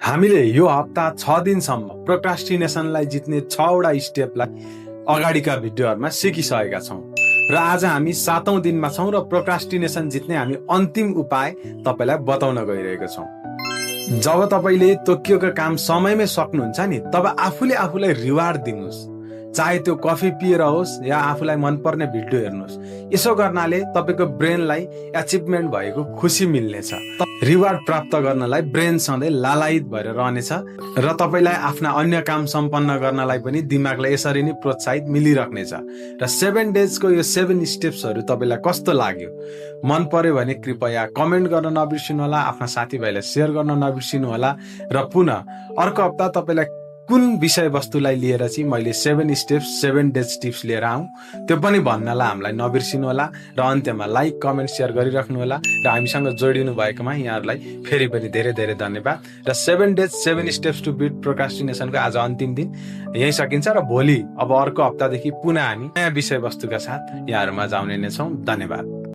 हामीले यो हप्ता 6 दिनसम्म प्रोक्रास्टिनेसनलाई जित्ने 6 वटा स्टेपलाई अगाडिका भिडियोहरुमा सिकिसकेका छौं र आज हामी 7औं दिनमा छौं र प्रोक्रास्टिनेसन जित्ने हामी अन्तिम उपाय तपाईलाई बताउन गइरहेको छौं। जब तपाईले तोकिएको काम समयमै सक्नुहुन्छ नि तब आफूले आफूलाई रिवार्ड दिनुस्, चाहे त्यो कफी पिएर होस् या आफूलाई मनपर्ने भिडियो हेर्नुस्। यसो गर्नाले तपाईको ब्रेनलाई अचिभमेन्ट भएको खुसी मिल्नेछ। रिवार्ड प्राप्त गर्नलाई ब्रेन सधैँ लालायित भएर रहनेछ र तपाईलाई आफ्ना अन्य काम सम्पन्न गर्नलाई पनि दिमागलाई यसरी नै प्रोत्साहित मिलिराख्नेछ। र 7 डेजको यो 7 स्टेप्सहरु तपाईलाई कस्तो लाग्यो? मन पर्यो भने कृपया कमेन्ट गर्न नबिर्सिनु होला, आफ्ना साथीभाइलाई शेयर गर्न नबिर्सिनु होला र पुनः अर्को हप्ता तपाईलाई कुन विषयवस्तुलाई लिएर चाहिँ मैले 7 स्टेप्स 7 डेज टिप्स लिएर आऊँ त्यो पनि भन्नलाई हामीलाई नबिर्सिनु होला र अन्त्यमा लाइक कमेन्ट शेयर गरिराख्नु होला र हामीसँग जोडिनु भएकोमा यहाँहरुलाई फेरि पनि धेरै धेरै धन्यवाद। र 7 डेज 7 स्टेप्स टु बिट प्रोक्रास्टिनेसनको आज अन्तिम दिन यही सकिन्छ र भोलि अब अर्को हप्तादेखि पुनः हामी नयाँ विषयवस्तुका साथ यहाँहरुमा जाउने नै छौं। धन्यवाद।